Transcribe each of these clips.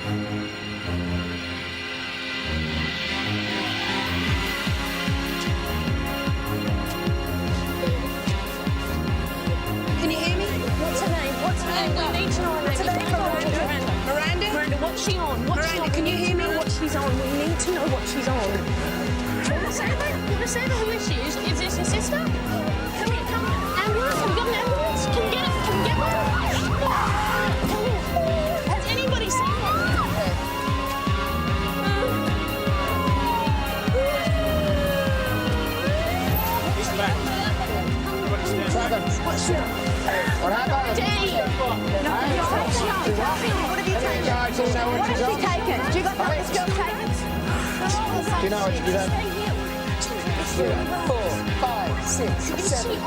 Can you hear me? What's her name? What's her name? We need to know her name. What's her name? Miranda? Miranda, what's she on? What's she Miranda, on? can We you need hear to me? know what she's on. We need to know what she's on. Do you want to say that? Do you want to say that who she is? Is this her sister? Come here, come here. Ambulance? Have we got an ambulance? Can we get it? Can we get one? Come here. Has anybody seen her? What's your... What happened? Dave! What have you taken? What has she taken? Do you got know this girl taken? Do you know what you did? 3, 4, 5, 6, 7, 8.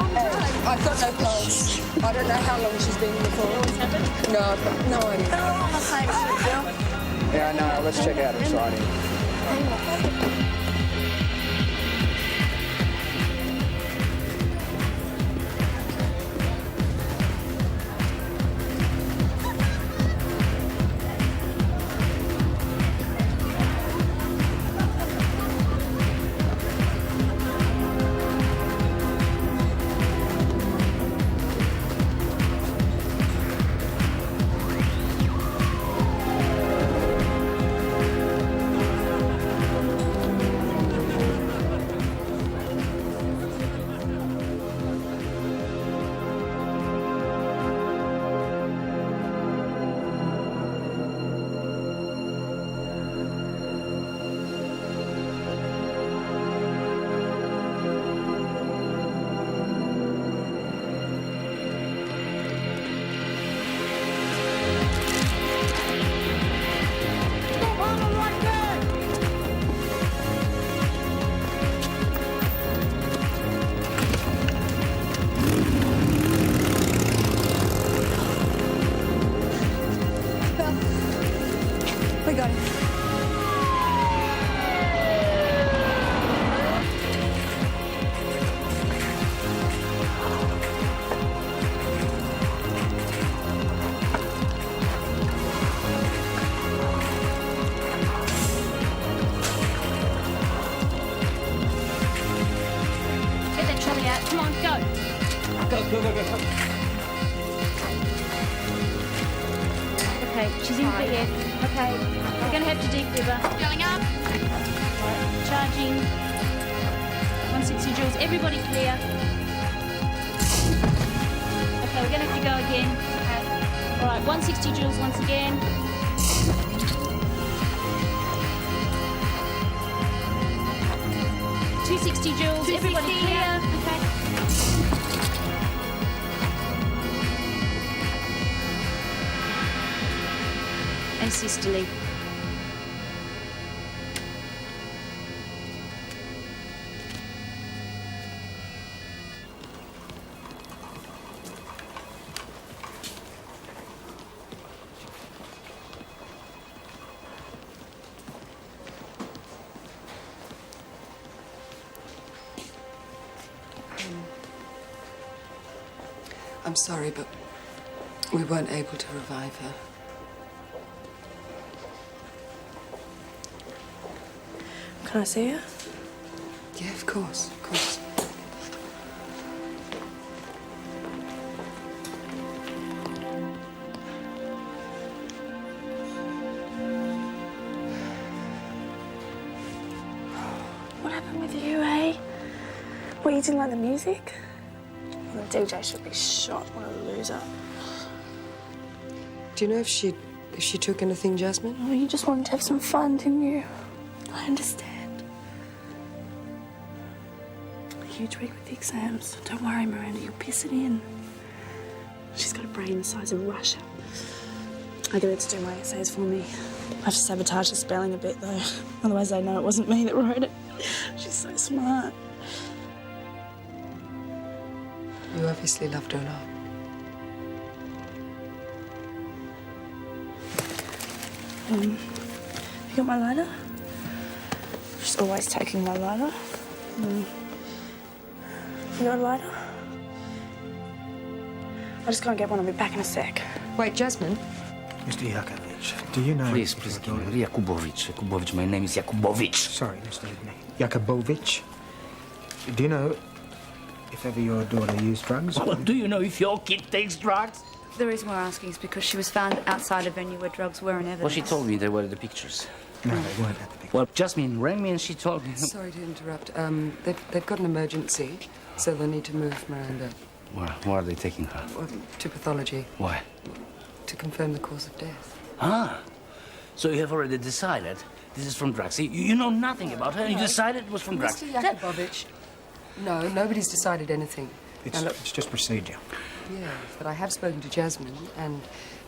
I've got no pulse. I don't know how long she's been here for. No, I've got no idea. They're all on the same ship, Bill. Yeah, I know. Let's check out her signing. We got it. Get that trolley out. Come on, go. Go. Okay, she's in for here. Okay, we're going to have to defib her. Going up. Right, charging. 160 joules. Everybody clear. Okay, we're going to have to go again. Okay. All right, 160 joules once again. $260 joules. Everybody clear. Okay. Asystole. I'm sorry, but we weren't able to revive her. Can I see her? Yeah, of course, of course. What happened with you, eh? What, you didn't like the music? Well, the DJ should be shot. What a loser. Do you know if she took anything, Jasmine? Oh, you just wanted to have some fun, didn't you? I understand. A huge week with the exams. Don't worry, Miranda, you'll piss it in. She's got a brain the size of Russia. I get her to do my essays for me. I have to sabotage the spelling a bit, though. Otherwise, they know it wasn't me that wrote it. She's so smart. You obviously loved her a lot. You got my lighter? She's always taking my lighter. You got a lighter? I'll just go and get one. I'll be back in a sec. Wait, Jasmine? Mr. Yakovich, do you know... Please, give me Yakubovich. Yakubovich, my name is Yakubovich. Sorry, Mr. Ibney. Yakubovich. Do you know if ever your daughter used drugs? Well, do you know if your kid takes drugs? The reason we're asking is because she was found outside a venue where drugs were in evidence. Well, she told me they were the pictures. No, they weren't at the picture. Well, Jasmine rang me and she told me... Sorry to interrupt. They've got an emergency, so they'll need to move Miranda. Where are they taking her? Well, to pathology. Why? To confirm the cause of death. Ah, so you have already decided this is from drugs. You know nothing about her and you decided it was from drugs. Mr. Yakubovich, no, nobody's decided anything. It's just procedure. Yeah, but I have spoken to Jasmine, and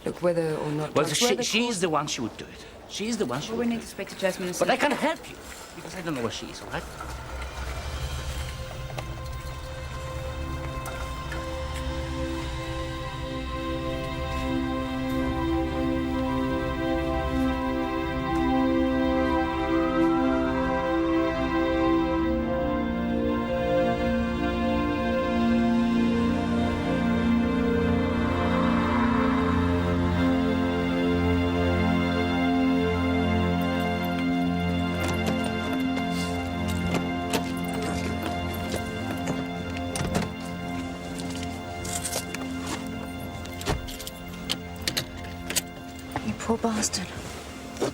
look, whether or not... Well, she's the one she would do it. She's the one she Well, would we need to speak to Jasmine. But I can't help you, because I don't know where she is, all right? You poor bastard. Do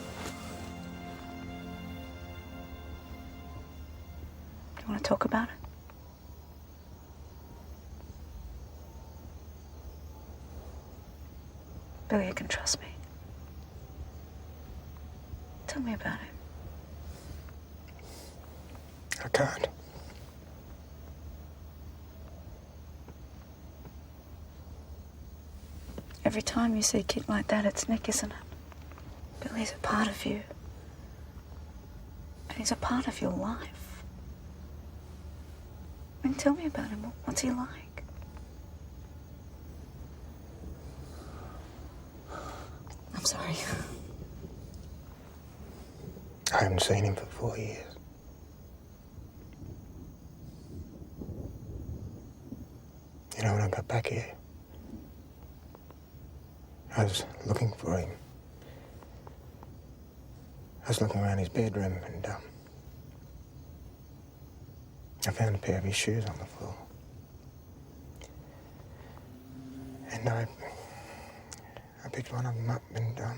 you want to talk about it? Billy, you can trust me. Tell me about it. I can't. Every time you see a kid like that, it's Nick, isn't it? Billy's a part of you. And he's a part of your life. I mean, tell me about him. What's he like? I'm sorry. I haven't seen him for 4 years. You know, when I got back here, I was looking for him. I was looking around his bedroom and I found a pair of his shoes on the floor. And I picked one of them up and I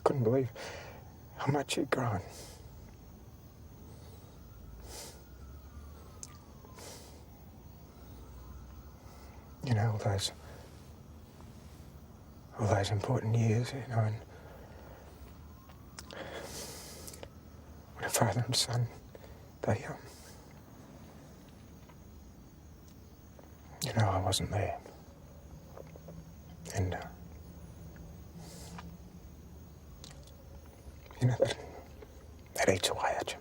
couldn't believe how much he'd grown. You know, all those important years, you know, and when a father and son, they, you know, I wasn't there. And, you know, that eats away at you.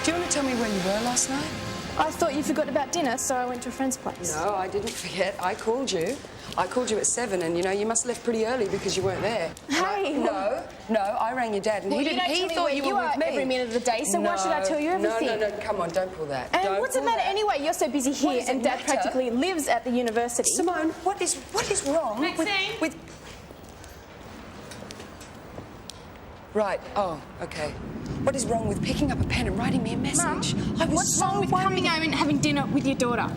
Do you want to tell me where you were last night? I thought you forgot about dinner, so I went to a friend's place. No, I didn't forget. I called you. I called you at 7, and you know you must have left pretty early because you weren't there. Hey! No, I rang your dad, and Well, he you don't didn't. tell He me thought where you you were are with me every minute of the day, so why should I tell you everything? No, come on, don't pull that. And Don't what's the pull matter that. anyway? You're so busy here, does and it Dad matter? practically lives at the university. Simone, what is wrong with... Right. Oh, okay. What is wrong with picking up a pen and writing me a message? Mum, I was what's so wrong with worried. coming home and having dinner with your daughter?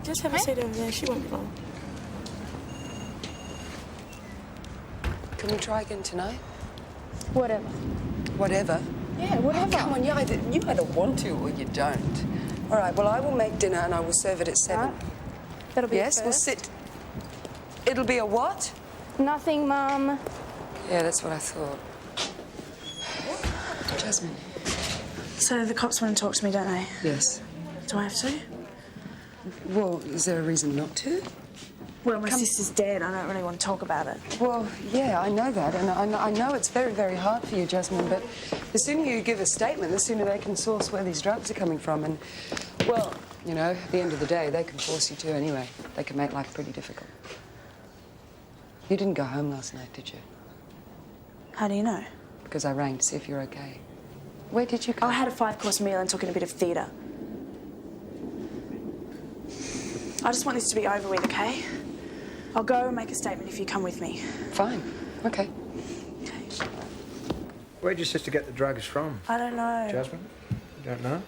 Just have a seat over there. She won't be long. Can we try again tonight? Whatever. Whatever. Yeah, whatever. Come on, you either want to or you don't. All right, well, I will make dinner and I will serve it at 7. Right. That'll be Yes, a we'll first. sit. It'll be a what? Nothing, Mum. Yeah, that's what I thought. Jasmine. So the cops want to talk to me, don't they? Yes. Do I have to? Well, is there a reason not to? Well, my sister's dead. I don't really want to talk about it. Well, yeah, I know that, and I know it's very, very hard for you, Jasmine, but the sooner you give a statement, the sooner they can source where these drugs are coming from, and, well, you know, at the end of the day, they can force you to anyway. They can make life pretty difficult. You didn't go home last night, did you? How do you know? Because I rang to see if you're okay. Where did you go? I had a 5-course meal and took in a bit of theatre. I just want this to be over with, okay? I'll go and make a statement if you come with me. Fine. Okay. Okay. Where'd your sister get the drugs from? I don't know. Jasmine? You don't know?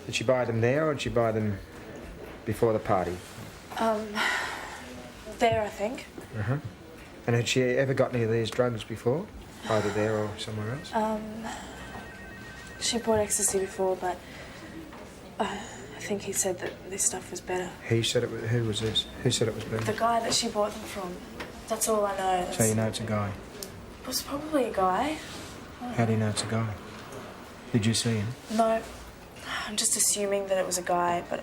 Did she buy them there or did she buy them before the party? There, I think. Uh-huh. And had she ever got any of these drugs before? Either there or somewhere else? She bought ecstasy before, but I think he said that this stuff was better. He said it was... Who was this? Who said it was better? The guy that she bought them from. That's all I know. So you know it's a guy? It was probably a guy. How do you know it's a guy? Did you see him? No. I'm just assuming that it was a guy, but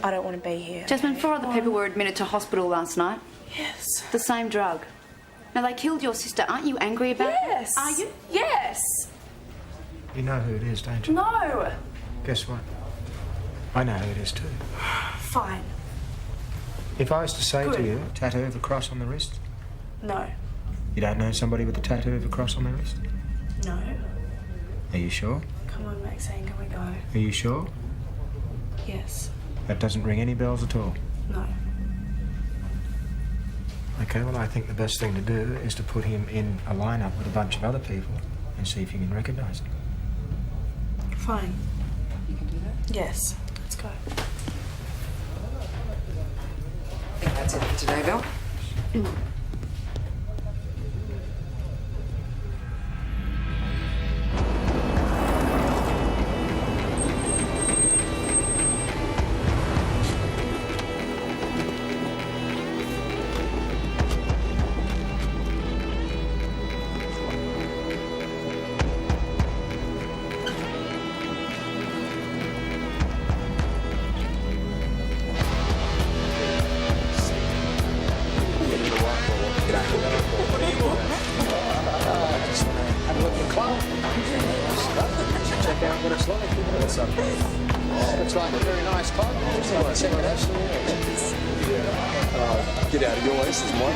I don't want to be here. Jasmine, 4 other people were admitted to hospital last night. Yes. The same drug. Now, they killed your sister. Aren't you angry about Yes. it? Are you? Yes. You know who it is, don't you? No. Guess what? I know who it is too. Fine. If I was to say Good. to you, tattoo of a cross on the wrist, No. you don't know somebody with a tattoo of a cross on the wrist? No. Are you sure? Come on, Maxine, can we go? Are you sure? Yes. That doesn't ring any bells at all. No. Okay, well, I think the best thing to do is to put him in a lineup with a bunch of other people and see if you can recognise him. Fine. You can do that? Yes. Let's go. I think that's it for today, Bill. Looks like a very nice club. Check it out. Get out of your way. This is my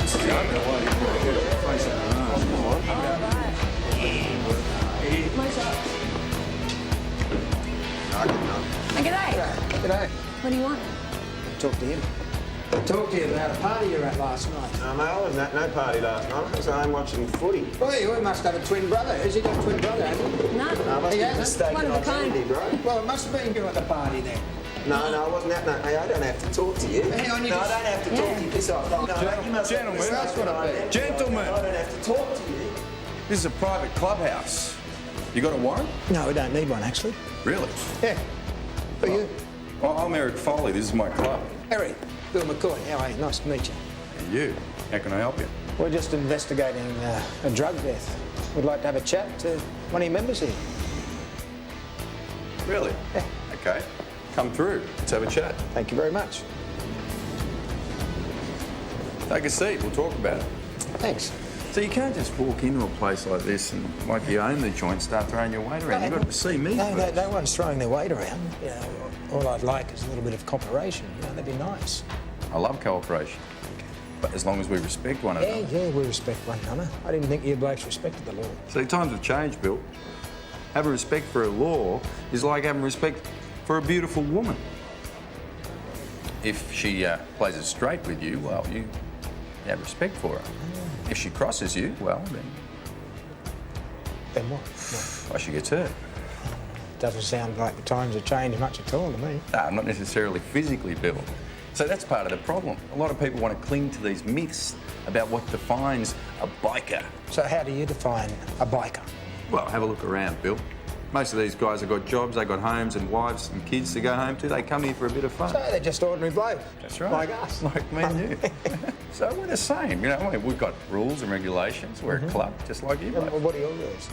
This is the only way. G'day. What do you want? Talk to him. Talk to you about a party you were at last night. No, mate, I wasn't at no party last night. I was home watching footy. Well, you must have a twin brother. Has he got a twin brother, hasn't he? I must He be hasn't? mistaken One of a kind. identity, bro. Well, it must have been you at the party then. No, I wasn't at no... Hey, I don't have to talk to you. Hang on, you no, just- I don't have to talk to you. Piss off. No, you must have Gentlemen, mistaken that's what I mean. identity. Gentlemen. I don't have to talk to you. This is a private clubhouse. You got a warrant? No, we don't need one, actually. Really? Yeah. For you? Well, I'm Eric Foley. This is my club. Eric, Bill McCoy. How are you? Nice to meet you. And you? How can I help you? We're just investigating a drug death. We'd like to have a chat to one of your members here. Really? Yeah. Okay. Come through. Let's have a chat. Thank you very much. Take a seat. We'll talk about it. Thanks. So you can't just walk into a place like this and, like you own the joint, start throwing your weight around. You've got to see me No, first. no one's throwing their weight around. You know, all I'd like is a little bit of cooperation. You know, that'd be nice. I love cooperation. But as long as we respect one another. Yeah, we respect one another. I didn't think you blokes respected the law. See, times have changed, Bill. Having respect for a law is like having respect for a beautiful woman. If she plays it straight with you, well, you have respect for her. If she crosses you, well, then Then what? she gets hurt. doesn't sound like the times have changed much at all to me. No, not necessarily physically, Bill. So that's part of the problem. A lot of people want to cling to these myths about what defines a biker. So how do you define a biker? Well, have a look around, Bill. Most of these guys have got jobs, they've got homes and wives and kids to go home to. They come here for a bit of fun. So they're just ordinary blokes. That's right. Like us. Like me and you. So we're the same. You know, I mean, we've got rules and regulations. We're a club, just like you. Well, what are your rules?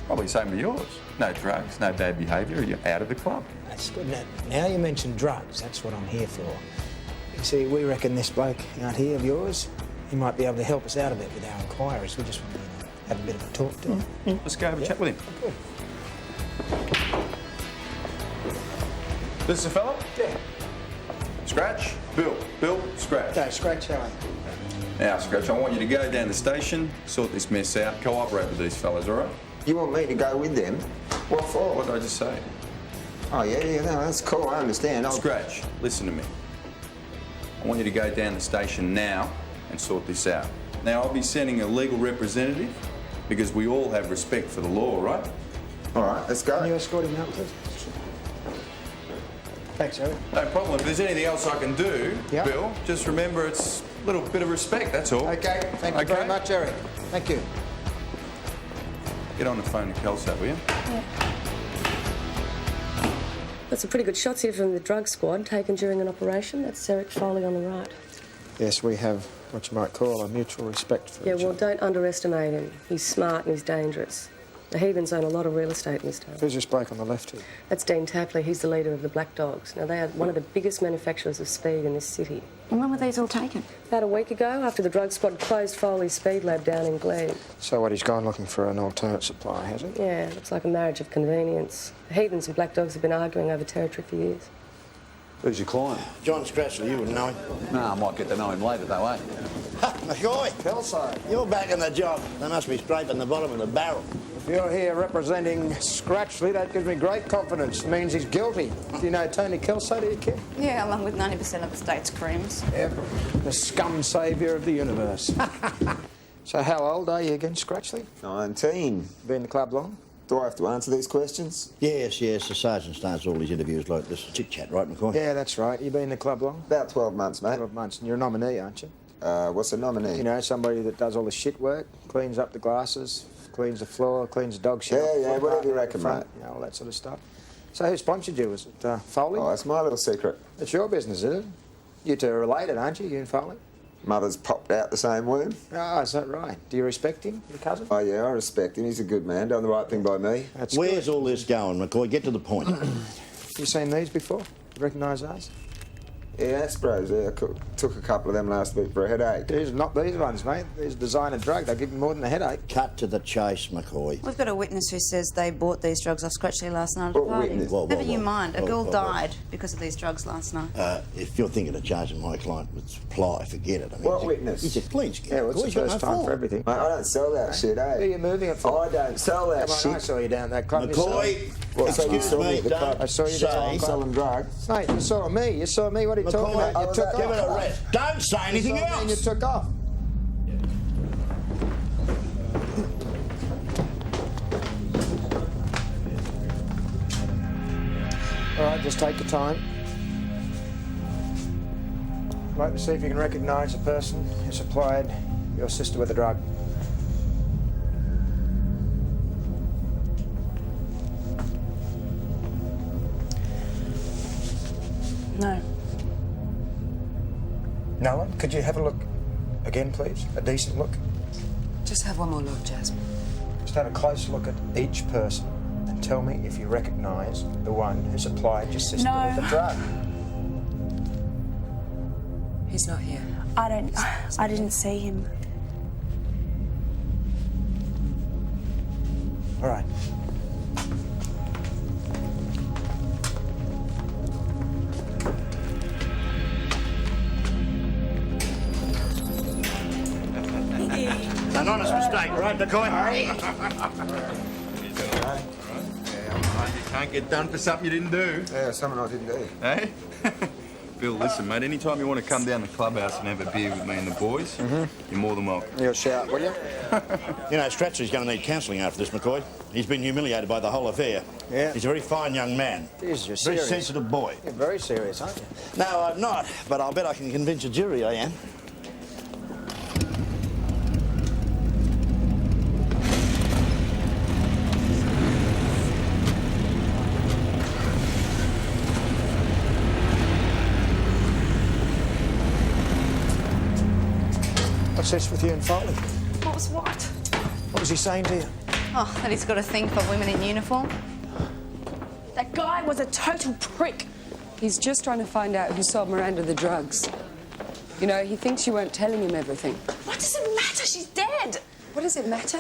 Probably the same with yours. No drugs, no bad behaviour, you're out of the club. That's good. Now you mention drugs, that's what I'm here for. You see, we reckon this bloke out here of yours, he might be able to help us out a bit with our inquiries. We just want to have a bit of a talk to him. Let's go have a chat with him. Good. This is the fella? Yeah. Scratch? Bill, Scratch. Okay, Scratch, how are you? Now, Scratch, I want you to go down the station, sort this mess out, cooperate with these fellas, all right? You want me to go with them? What for? What did I just say? Oh, yeah, no, that's cool, I understand. Scratch, listen to me. I want you to go down the station now and sort this out. Now, I'll be sending a legal representative because we all have respect for the law, right? All right, let's go. Can you escort him out, please? Thanks, Eric. No problem. If there's anything else I can do, Yep. Bill, just remember it's a little bit of respect, that's all. Okay, thank you very much, Eric. Thank you. Get on the phone to Kelso, will you? Got some pretty good shots here from the drug squad taken during an operation. That's Eric Foley on the right. Yes, we have what you might call a mutual respect for Yeah, each well, other. don't underestimate him. He's smart and he's dangerous. The heathens own a lot of real estate in this town. Who's this bloke on the left here? That's Dean Tapley. He's the leader of the Black Dogs. Now, they are one of the biggest manufacturers of speed in this city. And when were these all taken? About a week ago, after the drug squad closed Foley's speed lab down in Glebe. So what, he's gone looking for an alternate supply, has he? Yeah, looks like a marriage of convenience. The heathens and Black Dogs have been arguing over territory for years. Who's your client? John Scratchley, you wouldn't know him. No, I might get to know him later, though, eh? Ha, McCoy! Kelso. You're back in the job. They must be scraping the bottom of the barrel. If you're here representing Scratchley, that gives me great confidence. It means he's guilty. Do you know Tony Kelso, do you, kid? Yeah, along with 90% of the state's crimes. Yep. The scum saviour of the universe. So how old are you again, Scratchley? 19. Been in the club long? Do I have to answer these questions? Yes, the sergeant starts all his interviews like this. Chit-chat, right, McCoy? Yeah, that's right. You been in the club long? About 12 months, mate. 12 months. And you're a nominee, aren't you? What's a nominee? You know, somebody that does all the shit work, cleans up the glasses, cleans the floor, cleans the dog shit. Yeah, whatever you reckon, mate. You know, all that sort of stuff. So who sponsored you? Was it Foley? Oh, that's my little secret. It's your business, is it? You two are related, aren't you, you and Foley? Mother's popped out the same womb. Oh, is that right? Do you respect him, your cousin? Oh, yeah, I respect him. He's a good man, done the right thing by me. That's Where's good. all this going, McCoy? Get to the point. You seen these before? Recognise those? Yeah, Aspros, yeah. I took a couple of them last week for a headache. These are not these ones, mate. These are designer drug. They give you more than a headache. Cut to the chase, McCoy. We've got a witness who says they bought these drugs off Scratchley last night at a What party. witness? Whoa, whoa, Never you whoa. mind. A Whoa, girl whoa, whoa. died because of these drugs last night. If you're thinking of charging my client with supply, forget it. I mean, What he's a- witness? He's a clean skin. Yeah, well, it's McCoy. the He's got first no time fault. for everything. Mate, I don't sell that shit, eh? Who are you moving it for? I don't sell that Come on, I shit. saw you down that club. McCoy, What, so you excuse saw me me, at the club? I saw you down say... the Selling drugs? Mate, you saw me. You saw me. What are you talking McCoy, about? You took give off. it a rest. Don't say anything You saw me and you else. took off. All right, just take your time. I'd like to see if you can recognise the person who supplied your sister with the drug. No. No one? Could you have a look again, please? A decent look? Just have one more look, Jasmine. Just have a close look at each person and tell me if you recognise the one who supplied your sister No. with the drug. He's not here. I didn't see him. All right. An honest mistake, right, McCoy? You can't get done for something you didn't do, Yeah, something I didn't do. eh? Bill, listen, mate, anytime you want to come down to the clubhouse and have a beer with me and the boys, you're more than welcome. You'll shout, will you? You know, Stratford's going to need counselling after this, McCoy. He's been humiliated by the whole affair. Yeah. He's a very fine young man. Jeez, you're Very serious. sensitive boy. You're very serious, aren't you? No, I'm not, but I'll bet I can convince a jury I am. What's this with you and Foley? What was what? What was he saying to you? Oh, that he's got a thing for women in uniform. That guy was a total prick. He's just trying to find out who sold Miranda the drugs. You know, he thinks you weren't telling him everything. What does it matter? She's dead. What does it matter?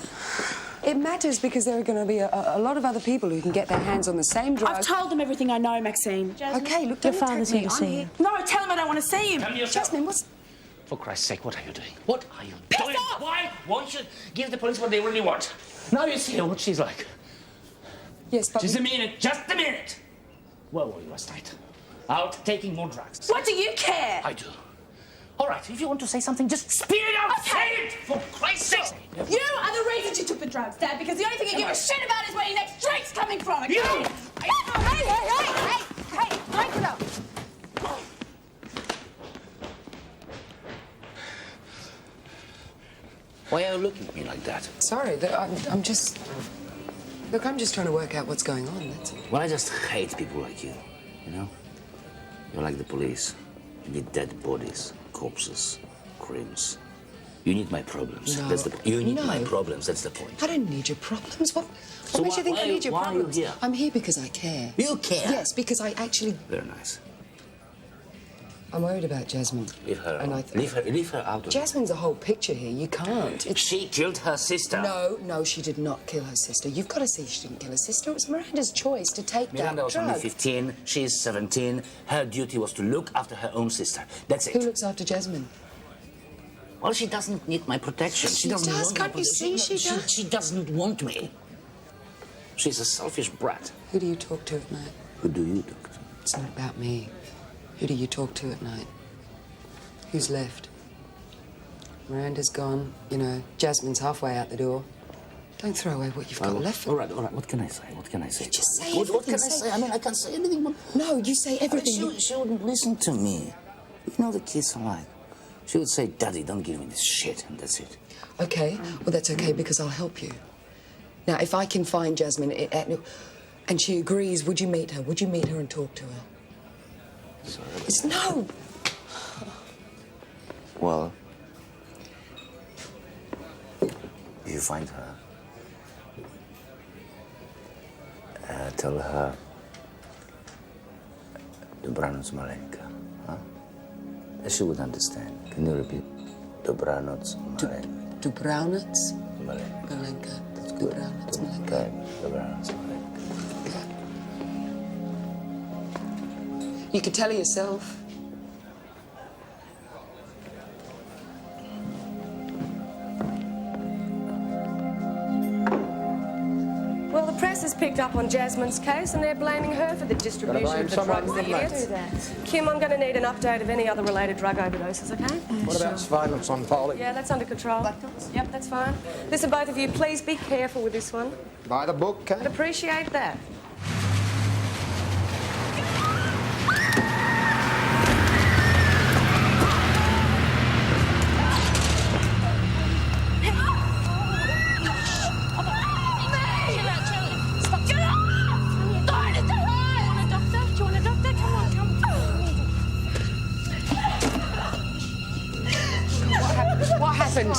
It matters because there are going to be a lot of other people who can get their hands on the same drugs. I've told them everything I know, Maxine. Okay, look, Your don't father's take me. here to I'm see here. you. No, tell him I don't want to see him. Come yourself. Jasmine, what's... For Christ's sake, what are you doing? What are you Piss doing? off! Why won't you give the police what they really want? Now you see what she's like. Yes, but... Just a minute, just a minute. Where were you last night? Out taking more drugs. What do you care? I do. All right, if you want to say something, just spit it out. Okay. Say it, for Christ's sake. You are the reason she took the drugs, Dad, because the only thing you give a shit about is where your next drink's coming from, okay? You! Hey, break it up. Why are you looking at me like that? Sorry, I'm just... Look, I'm just trying to work out what's going on, that's all. Well, I just hate people like you, you know? You're like the police. You need dead bodies, corpses, crimes. You need my problems. No. That's the You need No. my problems. That's the point. I don't need your problems. What So makes you think I need your why problems? are you here? I'm here because I care. You care? Yes, because I actually... Very nice. I'm worried about Jasmine. Leave her. And Out. Leave her out of it. Jasmine's a whole picture here. You can't. It's... She killed her sister. No, she did not kill her sister. You've got to see she didn't kill her sister. It was Miranda's choice to take Miranda that was drug. only 15. She's 17. Her duty was to look after her own sister. That's it. Who looks after Jasmine? Well, she doesn't need my protection. She doesn't does. want Can't my you see protection. she does? She doesn't want me. She's a selfish brat. Who do you talk to at night? Who do you talk to? It's not about me. Who do you talk to at night? Who's left? Miranda's gone. You know, Jasmine's halfway out the door. Don't throw away what you've got left. All right. What can I say? What can I say? Just say What everything. can I say? I mean, I can't say anything. But... No, you say everything. She wouldn't listen to me. You know the kids are like. She would say, Daddy, don't give me this shit, and that's it. Okay, well, that's okay because I'll help you. Now, if I can find Jasmine and she agrees, would you meet her? Would you meet her and talk to her? Sorry. It's no. Well, if you find her, tell her Dobranoc Malenka, huh? She would understand. Can you repeat? Dobranoc Malenka. Dobranoc Malenka. Malenka. That's good. Dobranoc Malenka. Okay. Dobranoc Malenka. You could tell her yourself. Well, the press has picked up on Jasmine's case and they're blaming her for the distribution blame of the someone, drugs haven't that they? year. Kim, I'm going to need an update of any other related drug overdoses, okay? What about surveillance on Foley? Yeah, that's under control. Yep, that's fine. Listen, both of you, please be careful with this one. By the book, I'd Kate? appreciate that. What happened?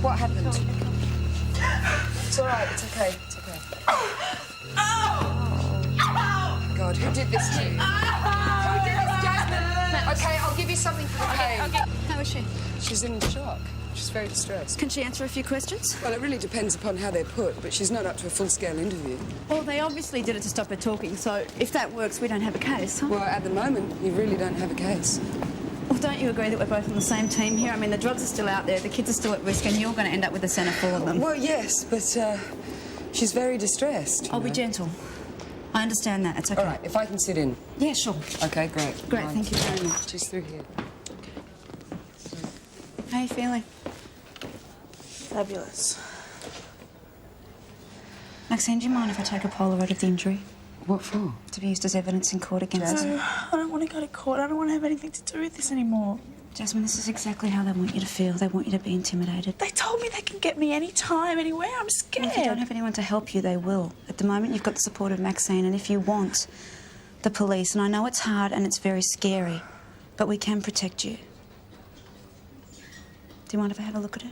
What happened? It's all right. It's okay. It's okay. God, who did this to you? Who did this, Jasmine? Okay, I'll give you something for the pain. Okay. How is she? She's in shock. She's very distressed. Can she answer a few questions? Well, it really depends upon how they're put, but she's not up to a full-scale interview. Well, they obviously did it to stop her talking, so if that works, we don't have a case, huh? Well, at the moment, you really don't have a case. Well, don't you agree that we're both on the same team here? I mean, the drugs are still out there, the kids are still at risk, and you're going to end up with a centre full of them. Well, yes, but she's very distressed. I'll be gentle. I understand that. It's okay. All right, if I can sit in. Yeah, sure. Okay, great. Great, thank you very much. She's through here. How are you feeling? Fabulous. Maxine, do you mind if I take a Polaroid of the injury? What for? To be used as evidence in court against No, you. I don't want to go to court. I don't want to have anything to do with this anymore. Jasmine, this is exactly how they want you to feel. They want you to be intimidated. They told me they can get me anytime, anywhere. I'm scared. Well, if you don't have anyone to help you, they will. At the moment, you've got the support of Maxine, and if you want the police, and I know it's hard and it's very scary, but we can protect you. Do you mind if I have a look at it?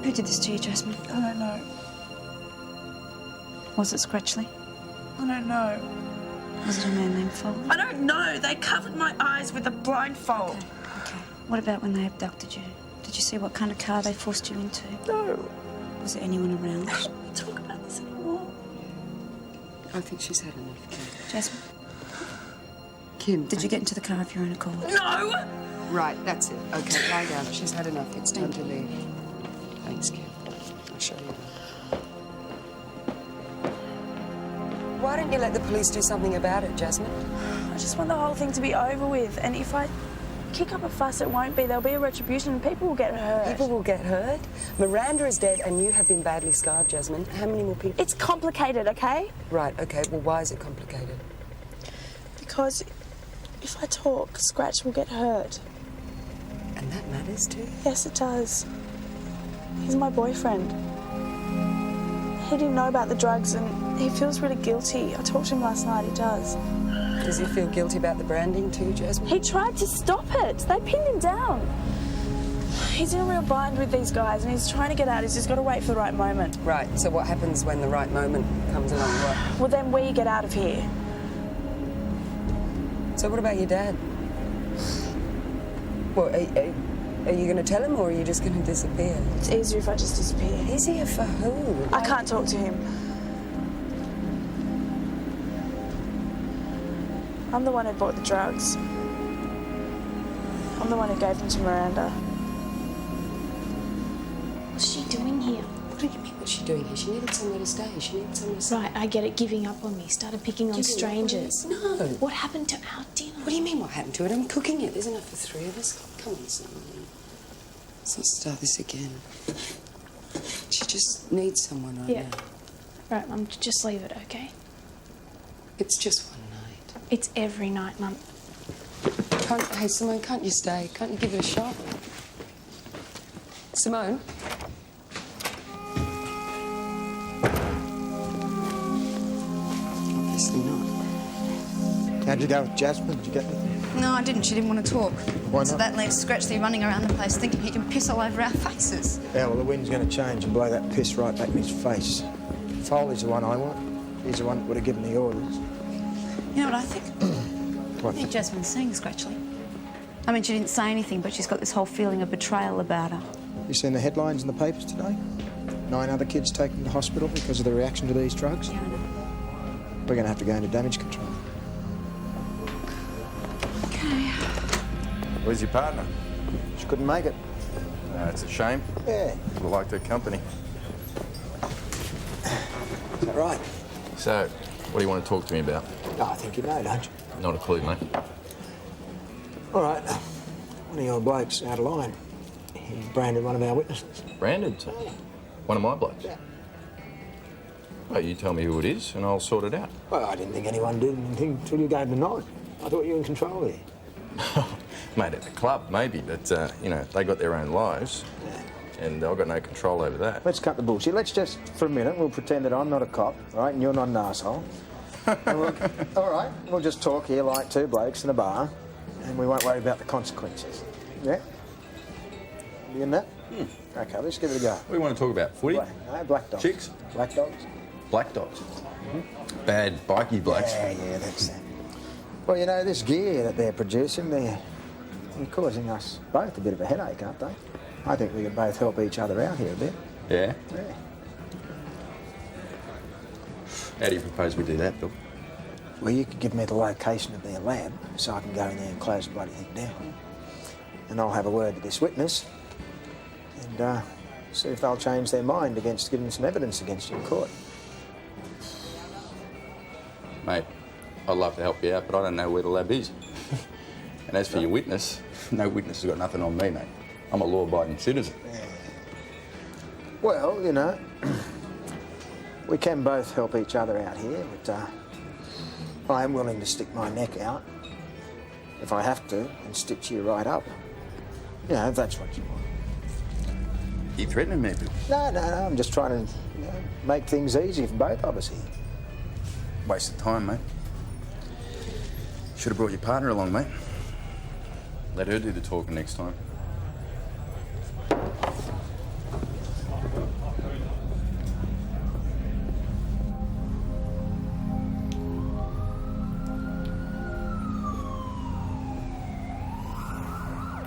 Who did this to you, Jasmine? I don't know. Was it Scratchley? I don't know. Was it a man named Foley? I don't know. They covered my eyes with a blindfold. Okay. What about when they abducted you? Did you see what kind of car they forced you into? No. Was there anyone around? I don't want to talk about this anymore. I think she's had enough. Jasmine, Kim. did you get into the car of your own accord? No! Right, that's it. Okay, lie down. She's had enough. It's time to leave. Thanks, Kim. I'll show you. Why don't you let the police do something about it, Jasmine? I just want the whole thing to be over with. And if I kick up a fuss, it won't be. There'll be a retribution and people will get hurt. People will get hurt. Miranda is dead and you have been badly scarred, Jasmine. How many more people? It's complicated, okay? Right, okay. Well, why is it complicated? Because if I talk, Scratch will get hurt. And that matters too? Yes, it does. He's my boyfriend. He didn't know about the drugs and he feels really guilty. I talked to him last night, he does. Does he feel guilty about the branding too, Jasmine? He tried to stop it. They pinned him down. He's in a real bind with these guys and he's trying to get out. He's just got to wait for the right moment. Right, so what happens when the right moment comes along? What? Well, then we get out of here. So what about your dad? Well, are you going to tell him or are you just going to disappear? It's easier if I just disappear. Easier for who? I can't talk to him. I'm the one who bought the drugs. I'm the one who gave them to Miranda. What's she doing here? What do you mean what's she doing here? She needed somewhere to stay. She needed somewhere to stay. Right, I get it. Giving up on me. Started picking on strangers. No. What happened to our dinner? What do you mean what happened to it? I'm cooking it. There's enough for three of us. Come on, son. Let's not start this again. She just needs someone right now. Right, Mum, just leave it, okay? It's just one night. It's every night, Mum. Hey, Simone, can't you stay? Can't you give it a shot? Simone? Obviously not. How'd you go with Jasmine? Did you get anything? No, I didn't. She didn't want to talk. Why So not? that leaves Scratchley running around the place thinking he can piss all over our faces. Yeah, well, the wind's going to change and blow that piss right back in his face. Foley's the one I want. He's the one that would have given the orders. You know what I think? What? I think Jasmine's seeing Scratchley. I mean, she didn't say anything, but she's got this whole feeling of betrayal about her. You seen the headlines in the papers today? 9 other kids taken to hospital because of the reaction to these drugs. Yeah, I know. We're going to have to go into damage control. Okay. Where's your partner? She couldn't make it. It's a shame. Yeah. I liked her company. Is that right? So, what do you want to talk to me about? Oh, I think you know, don't you? Not a clue, mate. All right. One of your blokes out of line. He branded one of our witnesses. Branded? One of my blokes? Yeah. Well, you tell me who it is and I'll sort it out. Well, I didn't think anyone did anything until you gave the nod. I thought you were in control there. Mate, at the club, maybe, but, you know, they got their own lives. And I've got no control over that. Let's cut the bullshit. Let's just, for a minute, we'll pretend that I'm not a cop, all right, and you're not an arsehole. All right, we'll just talk here like two blokes in a bar, and we won't worry about the consequences. Yeah? You in that? OK, let's give it a go. What do you want to talk about? Footy? No, black dogs. Chicks? Black dogs. Black dogs? Bad, bikie blokes? Yeah, that's it. Well, you know, this gear that they're producing, they're causing us both a bit of a headache, aren't they? I think we could both help each other out here a bit. Yeah? Yeah. How do you propose we do that, Bill? Well, you could give me the location of their lab so I can go in there and close the bloody thing down. And I'll have a word with this witness and see if they'll change their mind against giving some evidence against you in court. Mate, I'd love to help you out, but I don't know where the lab is. And as for your witness, no witness has got nothing on me, mate. I'm a law-abiding citizen. Yeah. Well, you know, we can both help each other out here, but I am willing to stick my neck out, if I have to, and stitch you right up. You know, if that's what you want. You threatening me, Bill? No, I'm just trying to, you know, make things easy for both of us here. Waste of time, mate. Should have brought your partner along, mate. Let her do the talking next time.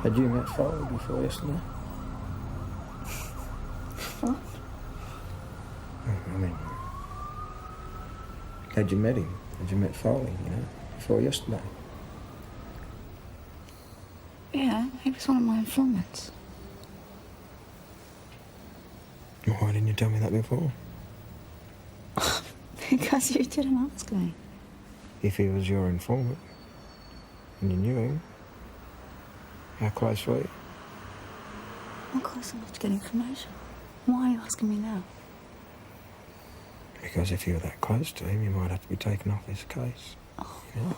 Had you met Foley before yesterday? What? I mean, had you met him? Had you met Foley, you know, before yesterday? Yeah, he was one of my informants. Why didn't you tell me that before? Because you didn't ask me. If he was your informant, and you knew him, how close were you? I'm close enough to get information. Why are you asking me now? Because if you were that close to him, you might have to be taken off his case. Oh. You know?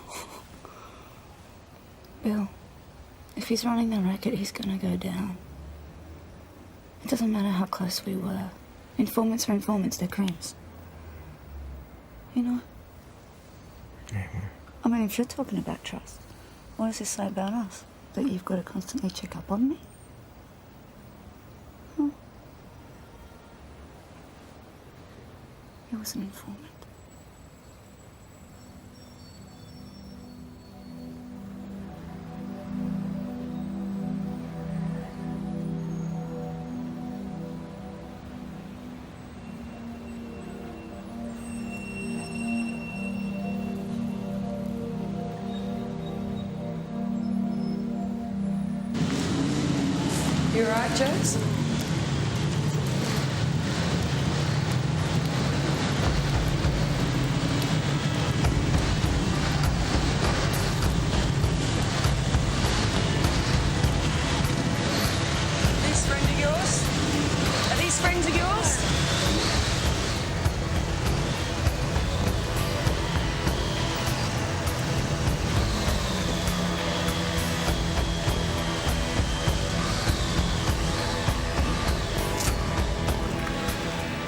Bill, if he's running the racket, he's gonna go down. It doesn't matter how close we were. Informants are informants, they're crims. You know? Yeah, well. I mean, if you're talking about trust, what does this say about us? That you've got to constantly check up on me? Huh? He was an informant. You all right, Jess? These friends of yours? Are these friends of yours?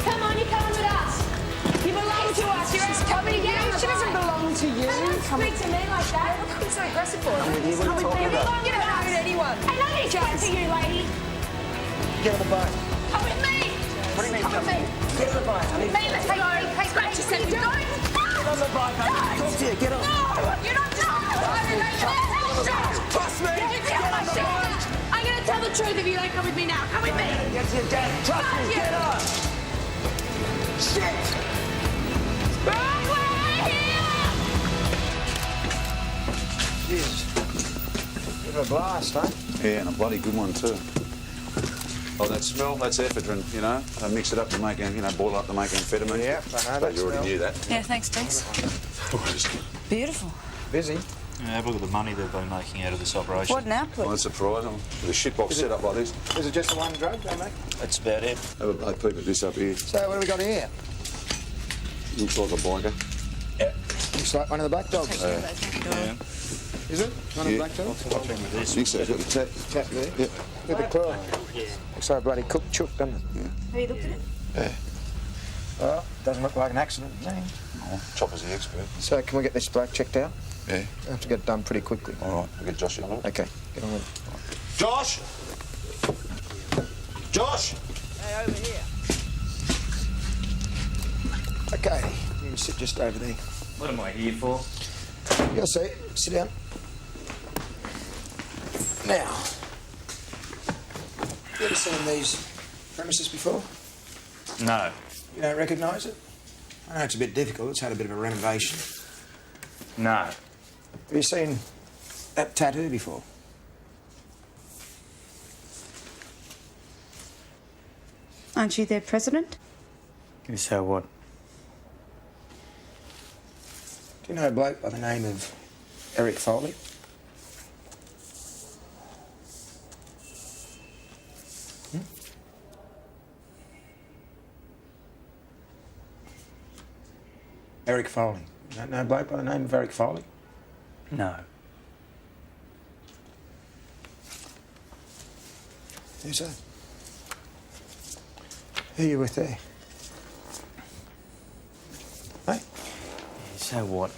Come on, you're coming with us. You belong to us. You're She's coming to here. She doesn't belong to you. Don't speak to me like that. Look who's so aggressive for. Come with you, what are you talking You about? belong to us. Anyone. I know these friends for you, lady. Get on the boat. Come with me. What do you mean, Come with me. Get on the boat, honey. Me, let's go. Hey, scratch your set. Don't. Get on the boat, honey. Talk to you, get on. No, you're not. Trust me. I'm going to tell the truth if you don't come with me now. Come with me. Get to your dad. Trust me, get on. Shit. Wrong way here. Jeez. Bit of a blast, huh? Yeah, and a bloody good one too. Oh, that smell, that's ephedrine, you know. They mix it up to make, boil up to make amphetamine. Yeah, I know that You already smell. knew that. Yeah, thanks, Dex. Beautiful. Busy. Yeah, have a look at the money they've been making out of this operation. What an output. Well, that's surprising. With a shitbox set up like this. Is it just the one drug they make? That's about it. Have a blood peep at this up here. So what do we got here? Looks like a biker. Looks like one of the black dogs. Yeah. Is it? One of the Yeah. black dogs? I'll check with this. Think so, got the tap. Tap there. Yep. With the claw. Looks like a bloody cooked chook, doesn't it? Have you looked at it? Yeah. Well, doesn't look like an accident to me. Oh, Chopper's the expert. So can we get this bloke checked out? Yeah. I have to get it done pretty quickly. All right, we'll get Joshy on it. Okay, get on with it. Josh! Josh! Hey, over here. Okay, you can sit just over there. What am I here for? You'll see. Sit down. Now, you ever seen these premises before? No. You don't recognise it? I know it's a bit difficult. It's had a bit of a renovation. No. Have you seen that tattoo before? Aren't you their president? So what? Do you know a bloke by the name of Eric Foley? Eric Foley. You don't know a bloke by the name of Eric Foley? No. Who's that? Who are you with there? Hey? So what?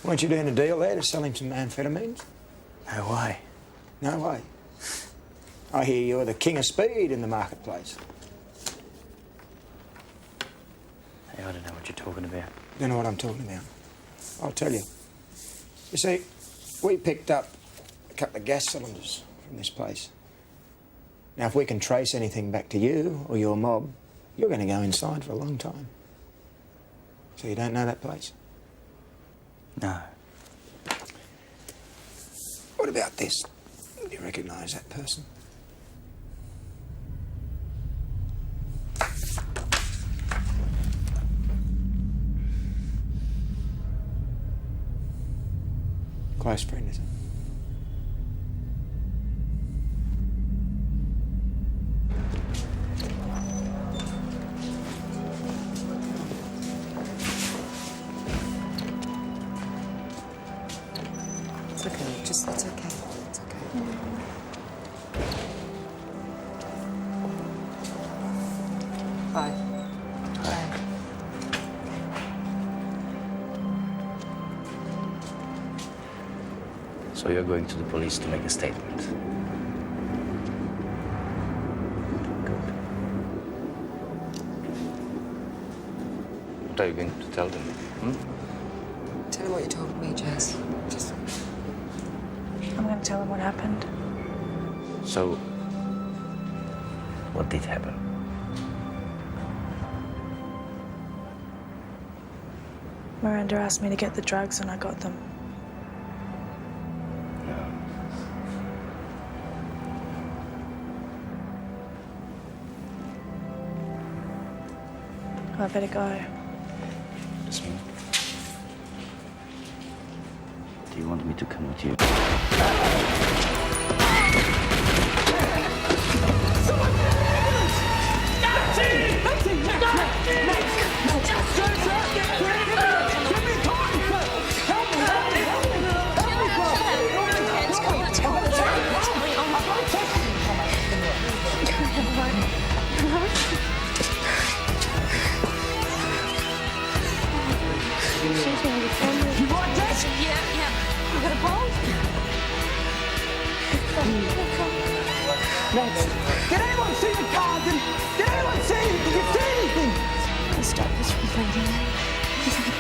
Weren't you doing a deal there to sell him some amphetamines? No way. No way. I hear you're the king of speed in the marketplace. Hey, I don't know what you're talking about. You know what I'm talking about? I'll tell you. You see, we picked up a couple of gas cylinders from this place. Now, if we can trace anything back to you or your mob, you're going to go inside for a long time. So you don't know that place? No. What about this? Do you recognise that person? Close friend, is it? It's okay. It's okay. It's okay. Hi. So you're going to the police to make a statement? Good. What are you going to tell them? Tell him what you told me, Jazz. Just... I'm going to tell him what happened. So, what did happen? Miranda asked me to get the drugs and I got them. I better go. Listen. Do you want me to come with you? You want this? Yeah. You got a pulse? Next. Did anyone see the garden? Did anyone see it? Did you see anything? Let's stop this from bleeding.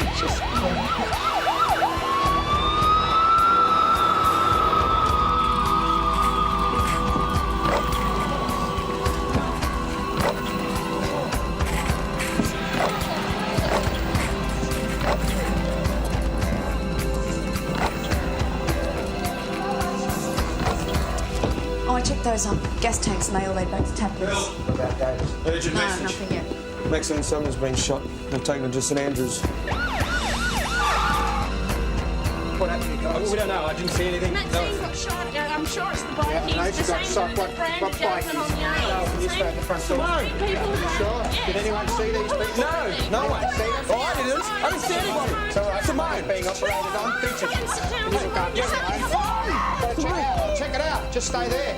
Oh, I checked those gas tanks and they all led back to Tapless. What about Davis? Urgent No, message. nothing yet. Maxine and someone's been shot. They've taken her to St Andrews. What happened to you guys? We don't know. I didn't see anything. Maxine got shot. I'm sure it's the bike. Yeah, It's the got same shot. What brand bike gentleman is? on the No, A. can you stay at the front door? People Sure. Did anyone see these people? No one. Oh, I didn't. I didn't see anybody. So Simone being operated on. Feature. Check it out. Just stay there.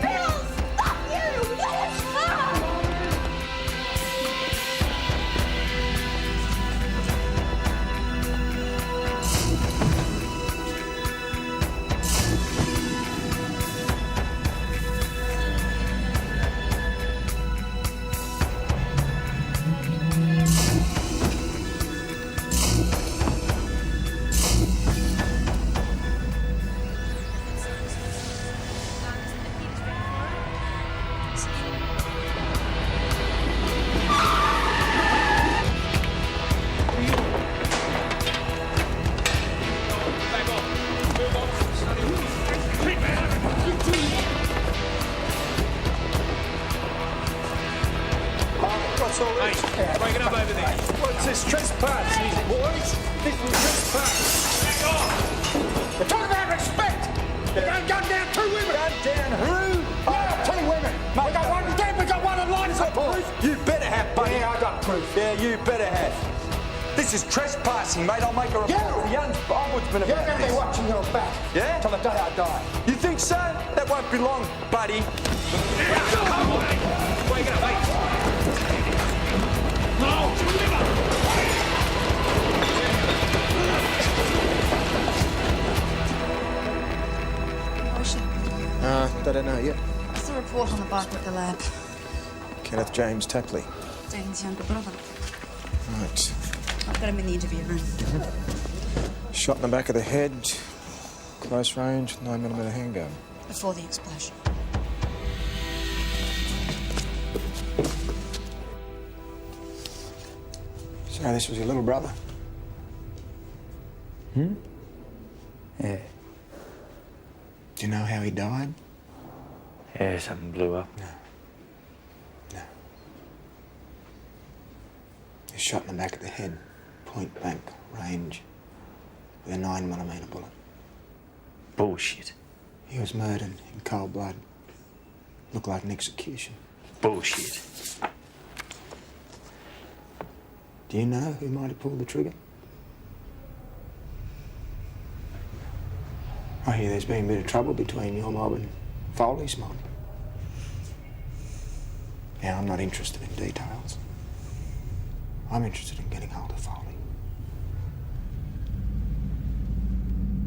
That's all it is. Hey, break it up over there. What's this? Trespass, is it, boys? This is trespass. Back off! We're talking about respect. You're going to gun down 2 women. Gun down who? Oh, 2 women. Mate, we got one dead, we got one alive. Got proof? You better have, buddy. Yeah, I got proof. Yeah, you better have. This is trespassing, mate. I'll make a report to the ombudsman about this. You're going to be watching your back. Yeah? Till the day I die. You think so? That won't be long, buddy. Yeah, come on! Break it up, mate. No! Where's she? They don't know yet. What's the report on the bike at the lab? Kenneth James Tapley. Dane's younger brother. Right. I've got him in the interview room. Shot in the back of the head, close range, 9mm handgun. Before the explosion. So this was your little brother? Hmm? Yeah. Do you know how he died? Yeah, something blew up. No. He was shot in the back of the head, point blank range, with a 9mm bullet. Bullshit. He was murdered in cold blood. Looked like an execution. Bullshit. Do you know who might have pulled the trigger? I hear there's been a bit of trouble between your mob and Foley's mob. Now, I'm not interested in details. I'm interested in getting hold of Foley.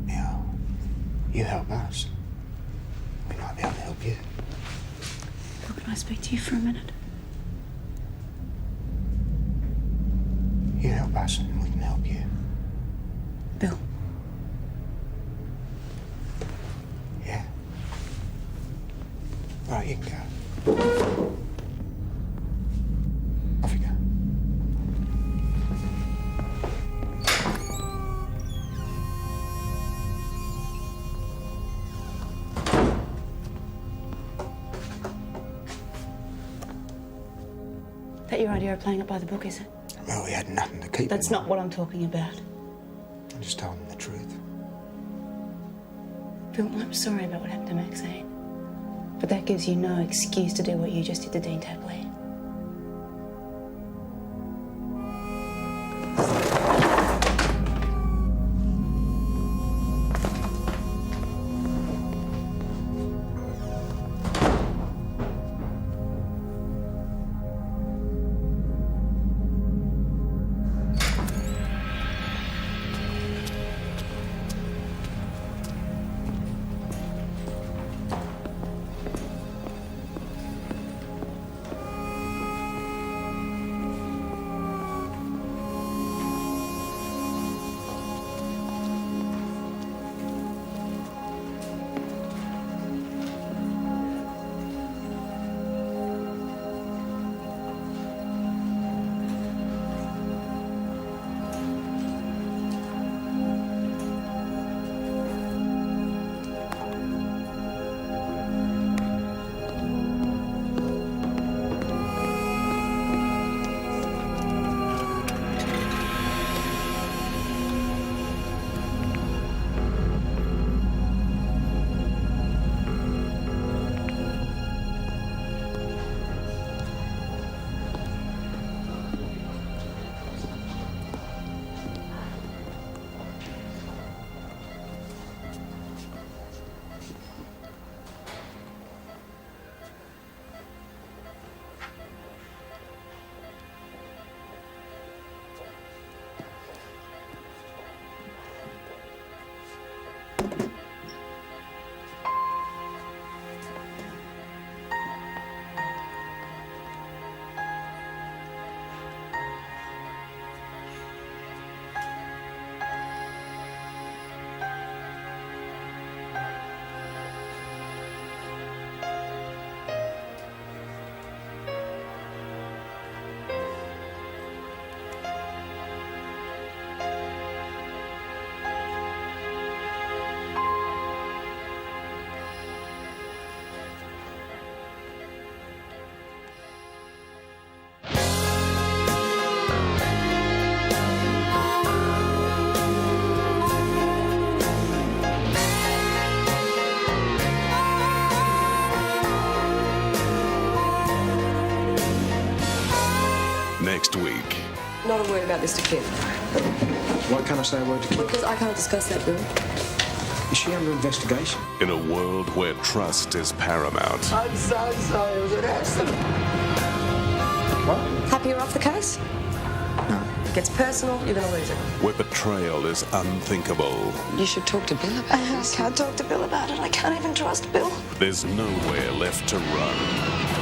Now, you help us. We might be able to help you. Bill, can I speak to you for a minute? You help us and we can help you. Bill. Yeah. Right, you can go. Off you go. That your idea of playing it by the book, is it? Well, we had nothing to keep. That's not what I'm talking about. I just told him the truth. Bill, I'm sorry about what happened to Maxine. But that gives you no excuse to do what you just did to Dean Tapley. next week. Not a word about this to Kim. Why can't I say a word to Kim? Because I can't discuss that, Bill. Is she under investigation? In a world where trust is paramount, I'm so sorry, it was an accident. Happy you're off the case? No. If it gets personal, you're going to lose it. where betrayal is unthinkable, You should talk to Bill about this. I can't talk to Bill about it. I can't even trust Bill. there's nowhere left to run.